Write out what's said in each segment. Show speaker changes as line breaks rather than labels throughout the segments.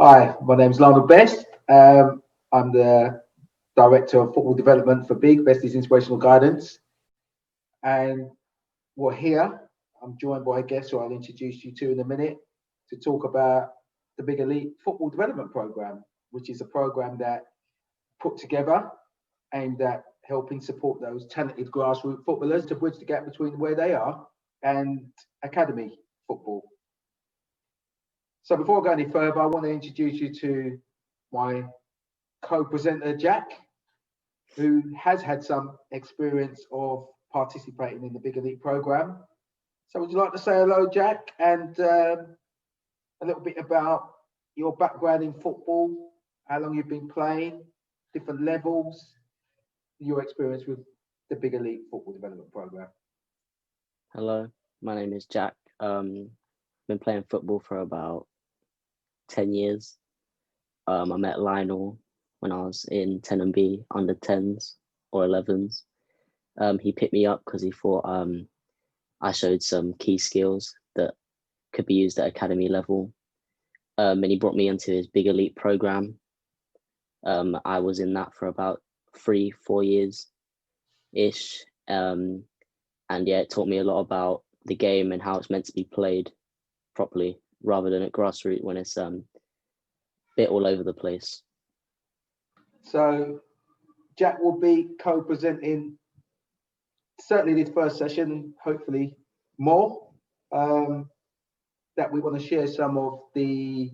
Hi, my name's Lionel Best. I'm the Director of Football Development for BiG, Best is Inspirational Guidance. And we're here. I'm joined by a guest who I'll introduce you to in a minute to talk about the BiG Elite Football Development Program, which is a program that put together aimed at helping support those talented grassroots footballers to bridge the gap between where they are and academy football. So before I go any further, I want to introduce you to my co-presenter, Jack, who has had some experience of participating in the BiG Elite program. So would you like to say hello, Jack, and a little bit about your background in football, how long you've been playing, different levels, your experience with the BiG Elite Football Development Program?
Hello, my name is Jack. Been playing football for about 10 years. I met Lionel when I was in 10 and B under 10s or 11s. He picked me up because he thought I showed some key skills that could be used at academy level. And he brought me into his BiG Elite program. I was in that for about 3-4 years-ish. And yeah, it taught me a lot about the game and how it's meant to be played properly rather than at grassroots when it's bit all over the place.
So Jack will be co-presenting certainly this first session, hopefully more, that we want to share some of the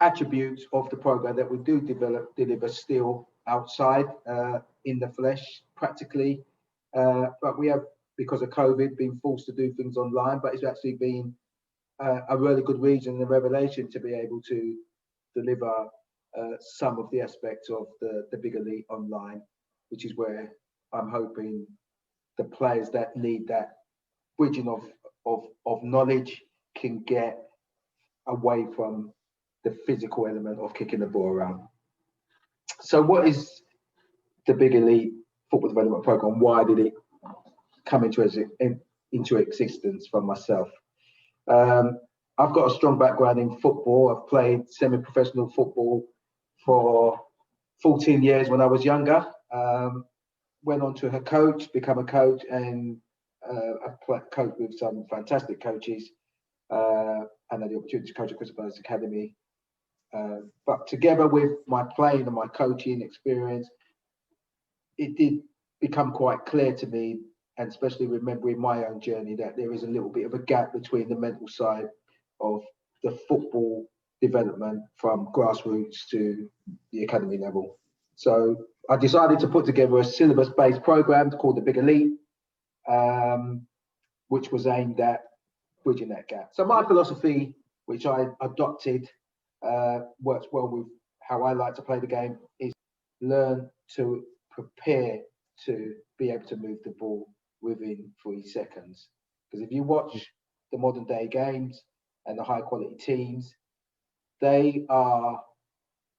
attributes of the program that we do deliver still outside in the flesh practically, but we have, because of COVID, been forced to do things online, but it's actually been a really good reason and a revelation to be able to deliver some of the aspects of the BiG Elite online, which is where I'm hoping the players that need that bridging of knowledge can get away from the physical element of kicking the ball around. So what is the BiG Elite Football Development Program? Why did it come into existence for myself? I've got a strong background in football. I've played semi-professional football for 14 years when I was younger. Went on to become a coach, and I've coached with some fantastic coaches, and had the opportunity to coach at Crystal Palace Academy. But together with my playing and my coaching experience, it did become quite clear to me, and especially remembering my own journey, that there is a little bit of a gap between the mental side of the football development from grassroots to the academy level. So I decided to put together a syllabus-based program called the BiG Elite, which was aimed at bridging that gap. So my philosophy, which I adopted, works well with how I like to play the game, is learn to prepare to be able to move the ball within 3 seconds. Because if you watch the modern day games and the high quality teams, they are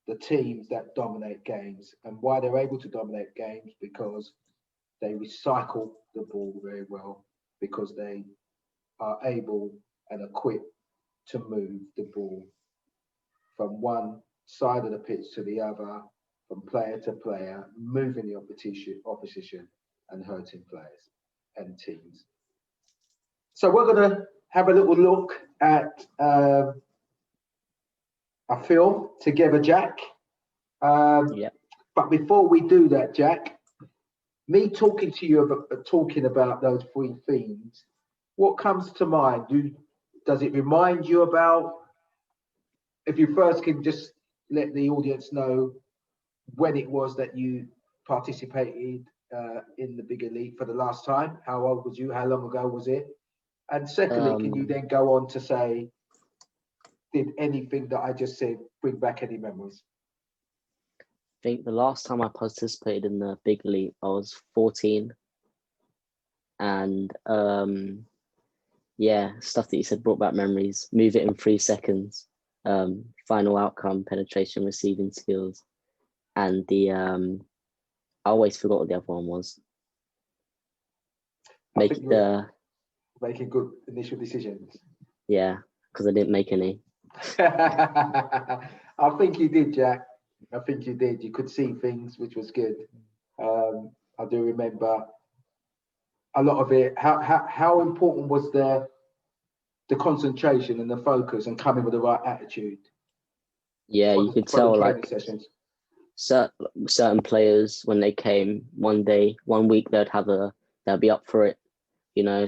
the teams that dominate games. And why they're able to dominate games, because they recycle the ball very well, because they are able and equipped to move the ball from one side of the pitch to the other, from player to player, moving the opposition and hurting players and teams. So we're going to have a little look at a film together, Jack.
Yeah.
But before we do that, Jack, me talking to you about those 3 themes, what comes to mind? Does it remind you about, if you first can just let the audience know when it was that you participated in the BiG Elite for the last time? How old was you? How long ago was it? And secondly, can you then go on to say, did anything that I just said bring back any memories?
I think the last time I participated in the BiG Elite, I was 14. And yeah, stuff that you said brought back memories. Move it in 3 seconds. Final outcome, penetration, receiving skills. And the I always forgot what the other one was.
Making good initial decisions.
Yeah, because I didn't make any.
I think you did, Jack. I think you did. You could see things, which was good. I do remember a lot of it. How important was the concentration and the focus and coming with the right attitude
Yeah, you could
for the
tell
training
like
sessions?
certain players when they came one week they'll be up for it, you know,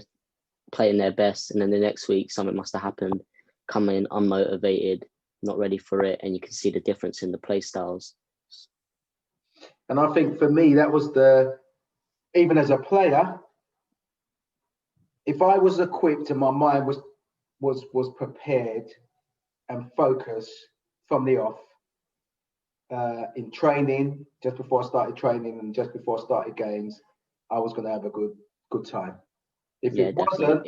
playing their best, and then the next week something must have happened, come in unmotivated, not ready for it, and you can see the difference in the play styles.
And I think for me, that was even as a player, if I was equipped and my mind was prepared and focused from the off, in training, just before I started training and just before I started games, I was going to have a good time. If
Yeah,
it wasn't,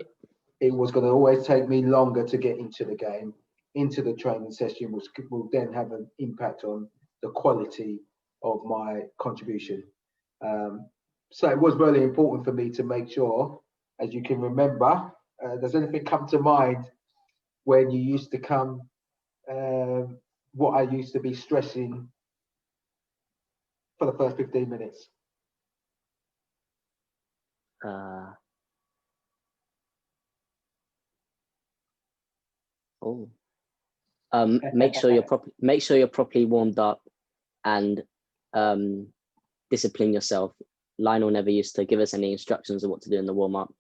it was going to always take me longer to get into the game, into the training session, which will then have an impact on the quality of my contribution. So it was really important for me to make sure, as you can remember, does anything come to mind when you used to come, what I used to be stressing for the first 15 minutes?
Make sure you're properly warmed up and discipline yourself. Lionel never used to give us any instructions of what to do in the warm-up.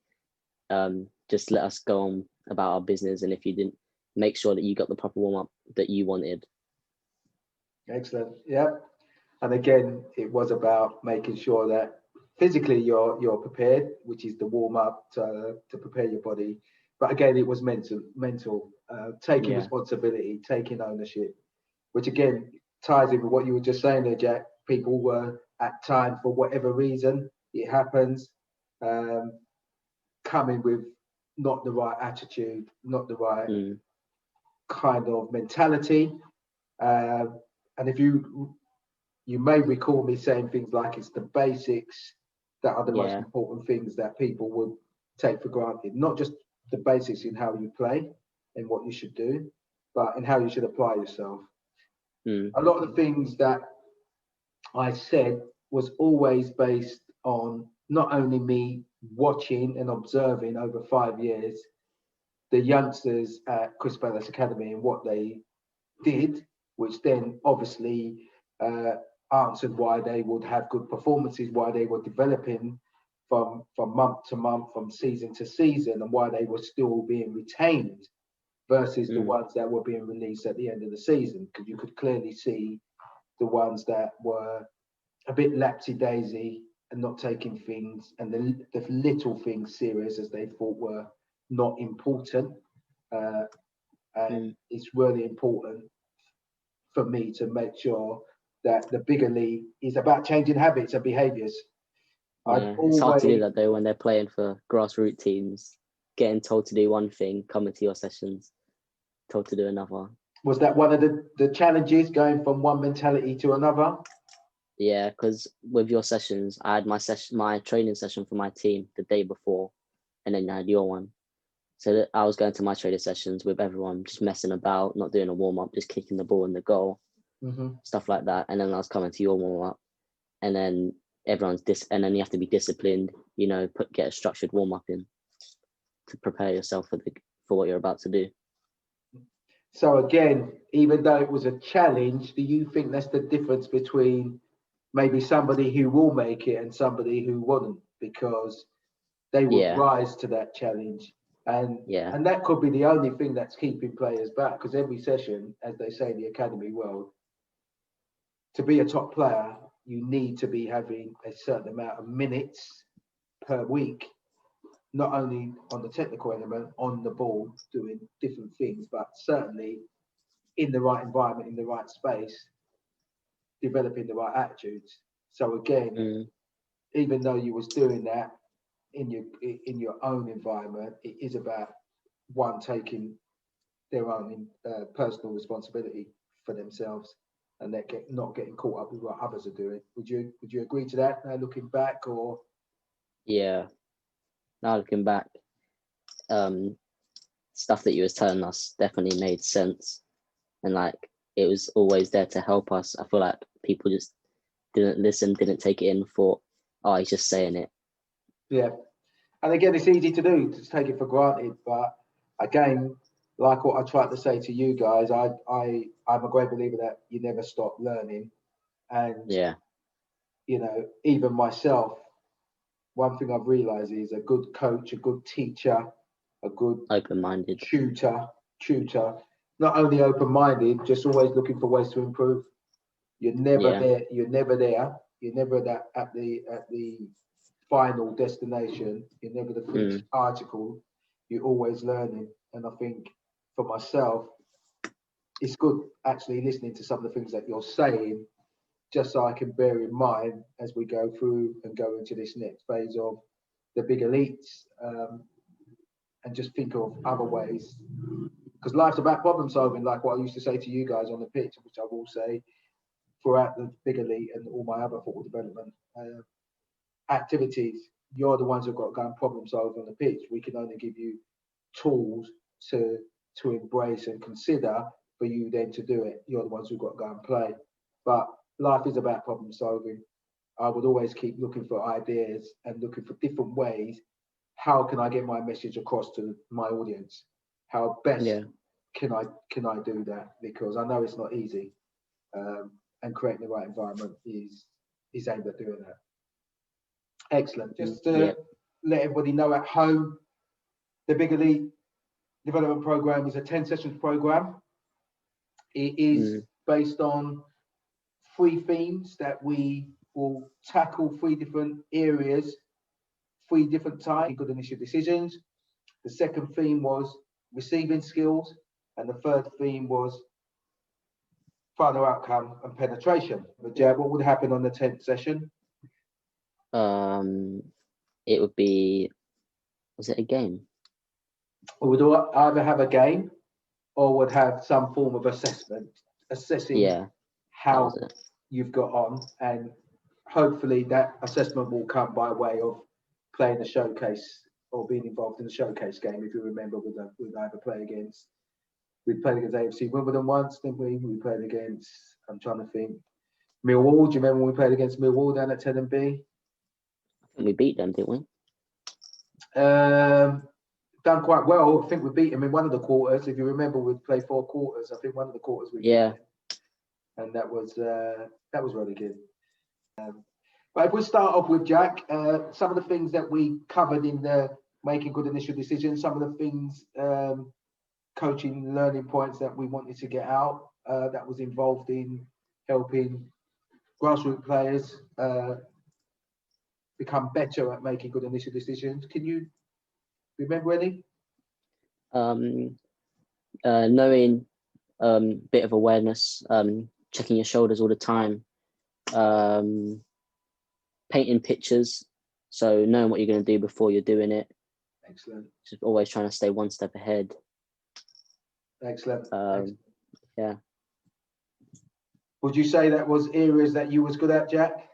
Just let us go on about our business, and if you didn't, make sure that you got the proper warm-up that you wanted.
Excellent. Yeah. And again, it was about making sure that physically you're prepared, which is the warm-up to prepare your body. But again, it was mental, taking responsibility, taking ownership, which again ties in with what you were just saying there, Jack. People were at times, for whatever reason, it happens, coming with not the right attitude, not the right kind of mentality. And if you may recall me saying things like it's the basics that are the most important things that people would take for granted. Not just the basics in how you play and what you should do, but in how you should apply yourself. A lot of the things that I said was always based on not only me watching and observing over 5 years the youngsters at Chris Bellis Academy and what they did, which then obviously answered why they would have good performances, why they were developing from month to month, from season to season, and why they were still being retained versus the ones that were being released at the end of the season. Because you could clearly see the ones that were a bit lapsy-daisy and not taking things and the little things serious as they thought were not important. And it's really important for me to make sure that the bigger league is about changing habits and behaviours.
It's hard to do that though when they're playing for grassroots teams, getting told to do one thing, coming to your sessions, told to do another.
Was that one of the challenges, going from one mentality to another?
Yeah, because with your sessions, I had my training session for my team the day before, and then I had your one. So I was going to my training sessions with everyone, just messing about, not doing a warm up, just kicking the ball in the goal, stuff like that. And then I was coming to your warm up, and then and then you have to be disciplined, get a structured warm up in to prepare yourself for what you're about to do.
So again, even though it was a challenge, do you think that's the difference between maybe somebody who will make it and somebody who wouldn't, because they would rise to that challenge? And that could be the only thing that's keeping players back, because every session, as they say in the academy world, to be a top player, you need to be having a certain amount of minutes per week, not only on the technical element, on the ball, doing different things, but certainly in the right environment, in the right space, developing the right attitudes. So again, even though you was doing that in your own environment, it is about one taking their own personal responsibility for themselves, and not getting caught up with what others are doing. Would you agree to that now looking back? Or
now looking back, stuff that you was telling us definitely made sense. and like it was always there to help us. I feel like people just didn't listen, didn't take it in, thought, oh, he's just saying it.
Yeah. And again, it's easy to do, to take it for granted. But again, like what I tried to say to you guys, I'm a great believer that you never stop learning. And,
Yeah,
you know, even myself, one thing I've realized is a good coach, a good teacher, a good
open-minded.
tutor, not only open-minded, just always looking for ways to improve. You're never
Yeah.
there. You're never there. You're never at the final destination. You're never the finished article. You're always learning. And I think for myself, it's good actually listening to some of the things that you're saying, just so I can bear in mind as we go through and go into this next phase of the big elites, and just think of other ways. Because life's about problem solving, like what I used to say to you guys on the pitch, which I will say throughout the big elite and all my other football development activities. You're the ones who've got to go and problem solve on the pitch. We can only give you tools to embrace and consider for you then to do it. You're the ones who've got to go and play. But life is about problem solving. I would always keep looking for ideas and looking for different ways. How can I get my message across to my audience? How best can I do that? Because I know it's not easy, and creating the right environment is aimed at doing that. Excellent. Just to let everybody know at home, the Big Elite Development Program is a 10 sessions program. It is based on 3 themes that we will tackle 3 different areas, 3 different types, good initial decisions. The second theme was receiving skills, and the third theme was final outcome and penetration. But Jab, what would happen on the 10th session?
It would be, was it a game?
We would either have a game or would have some form of assessment, assessing how you've got on, and hopefully that assessment will come by way of playing a showcase or being involved in a showcase game. If you remember, we'd either play against, we played against AFC Wimbledon once, didn't we? We played against, I'm trying to think, Millwall. Do you remember when we played against Millwall down at 10 and B?
I think we beat them, didn't we?
Done quite well. I think we beat them in one of the quarters. If you remember, we'd play 4 quarters. I think one of the quarters we beat them, and that was really good. But if we start off with Jack, some of the things that we covered in the making good initial decisions, some of the things, coaching learning points that we wanted to get out, that was involved in helping grassroots players become better at making good initial decisions. Can you remember any?
Knowing, bit of awareness, checking your shoulders all the time, painting pictures, so knowing what you're going to do before you're doing it.
Excellent.
Just always trying to stay one step ahead.
Excellent.
Yeah.
Would you say that was areas that you was good at, Jack?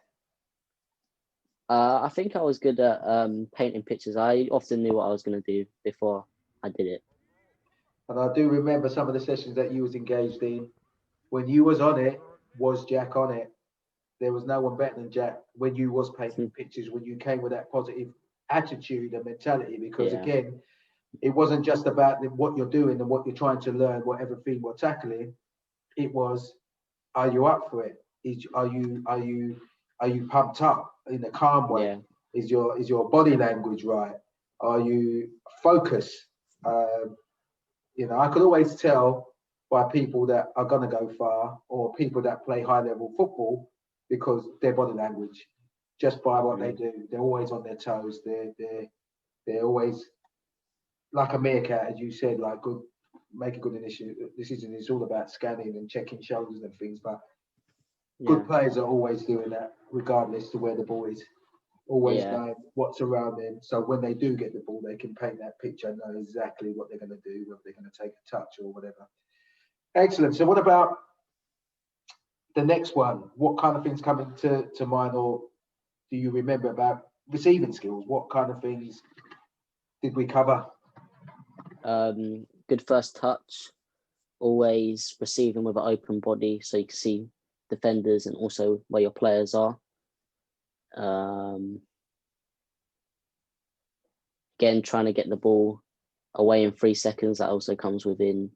I think I was good at painting pictures. I often knew what I was going to do before I did it.
And I do remember some of the sessions that you was engaged in. When you was on it, was Jack on it? There was no one better than Jack when you was painting pictures, when you came with that positive attitude and mentality, because again, it wasn't just about what you're doing and what you're trying to learn, whatever theme we're tackling. It was, are you up for it? Are you pumped up in a calm way?
Yeah.
Is your body language right? Are you focused? I could always tell by people that are going to go far or people that play high level football because their body language, just by what they do. They're always on their toes. They're always like a meerkat, as you said, like make a good initiative. Decision is all about scanning and checking shoulders and things, but good players are always doing that, regardless to where the ball is. Always know what's around them. So when they do get the ball, they can paint that picture and know exactly what they're going to do, whether they're going to take a touch or whatever. Excellent. So what about the next one? What kind of things come into mind, or do you remember about receiving skills? What kind of things did we cover?
Good first touch, always receiving with an open body so you can see defenders and also where your players are. Again, trying to get the ball away in 3 seconds. That also comes within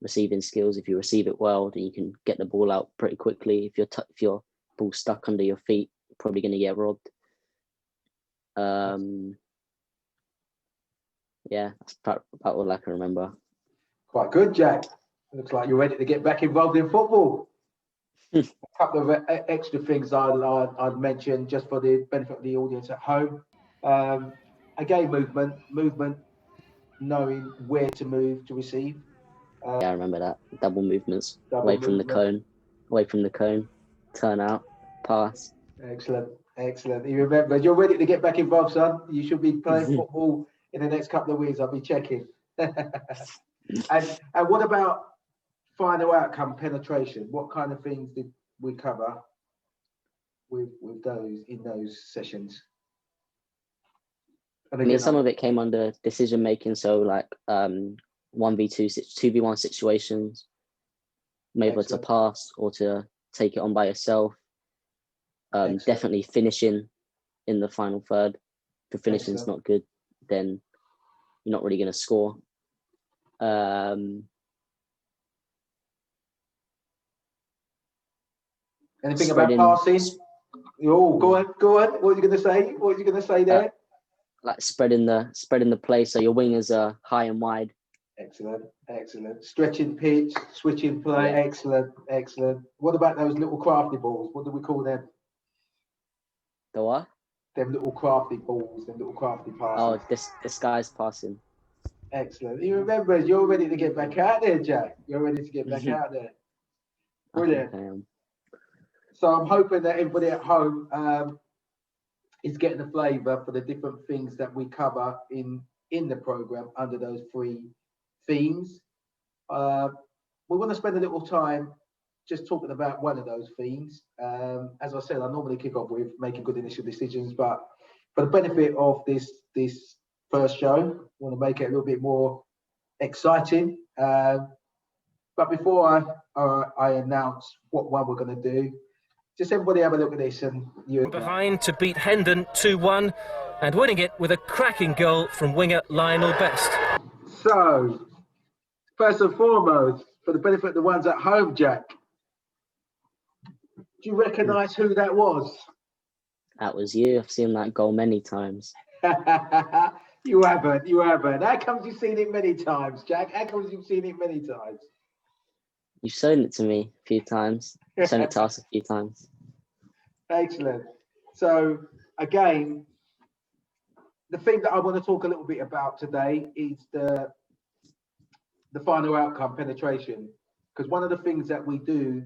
receiving skills. If you receive it well, then you can get the ball out pretty quickly. If your ball's stuck under your feet, you're probably going to get robbed. Yeah, that's about all I can remember.
Quite good, Jack. Looks like you're ready to get back involved in football. A couple of extra things I'd mention just for the benefit of the audience at home. Again, movement, knowing where to move to receive.
Yeah, I remember that. Double movements,
Double
from the cone, turn out, pass.
Excellent. You remember, you're ready to get back involved, son. You should be playing football in the next couple of weeks. I'll be checking. And what about final outcome penetration? What kind of things did we cover with those in those sessions?
I mean, some of it came under decision making, so like 1v2, 2v1 situations, maybe to pass or to take it on by yourself. Definitely finishing in the final third. If your finishing's not good, then you're not really going to score.
Anything about passing? Oh, go on. What are you going to say there?
Like spreading the play so your wingers are high and wide.
Excellent. Stretching pitch, switching play. Yeah. Excellent. What about those little crafty balls? What do we call them?
The what?
Them little crafty balls, them little crafty passes.
Oh, disguise passing.
Excellent. You remember, you're ready to get back out there, Jack. You're ready to get back out there. Brilliant.
I am.
So I'm hoping that everybody at home is getting a flavour for the different things that we cover in the programme under those 3 themes. We want to spend a little time just talking about one of those themes. As I said, I normally kick off with making good initial decisions, but for the benefit of this first show, I want to make it a little bit more exciting. But before I announce what one we're going to do, just everybody have a look at this. And you
behind to beat Hendon 2-1 and winning it with a cracking goal from winger Lionel Best.
So, first and foremost, for the benefit of the ones at home, Jack, do you recognise who that was?
That was you. I've seen that goal many times.
You haven't. How comes you've seen it many times, Jack? How comes you've seen it many times?
You've shown it to me a few times. You've shown it to us a few times.
Excellent. So, again, the thing that I want to talk a little bit about today is the final outcome penetration. Because one of the things that we do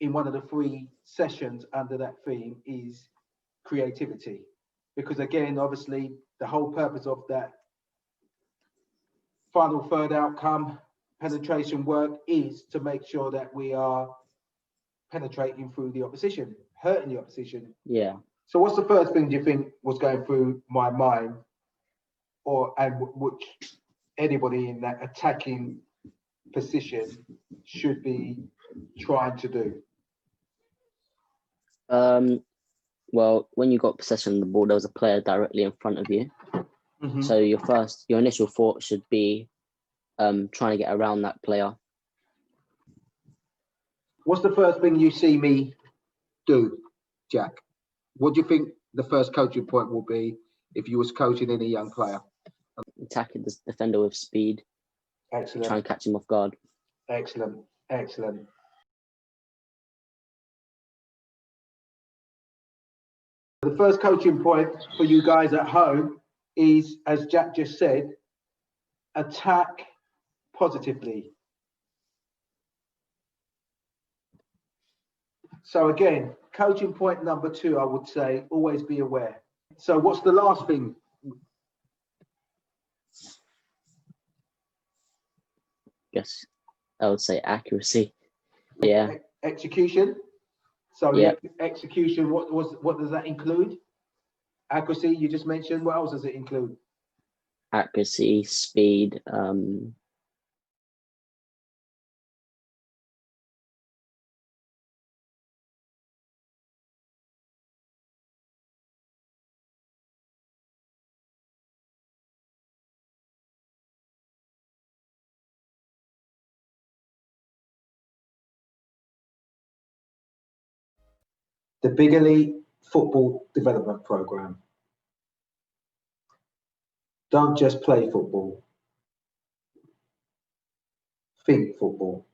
in one of the 3 sessions under that theme is creativity. Because again, obviously, the whole purpose of that final third outcome penetration work is to make sure that we are penetrating through the opposition, hurting the opposition.
Yeah.
So what's the first thing do you think was going through my mind, and which anybody in that attacking position should be trying to do?
Well, when you got possession of the ball, there was a player directly in front of you. Mm-hmm. So your initial thought should be trying to get around that player.
What's the first thing you see me do, Jack? What do you think the first coaching point will be if you was coaching any young player?
Attacking the defender with speed.
Excellent.
Try and catch him off guard.
Excellent. The first coaching point for you guys at home is, as Jack just said, attack positively. So again, coaching point number 2, I would say, always be aware. So what's the last thing?
Yes, I would say accuracy. Yeah.
Execution. So
yeah.
Execution, what does that include? Accuracy, you just mentioned. What else does it include?
Accuracy, speed,
The BiG Elite Football Development Programme. Don't just play football. Think football.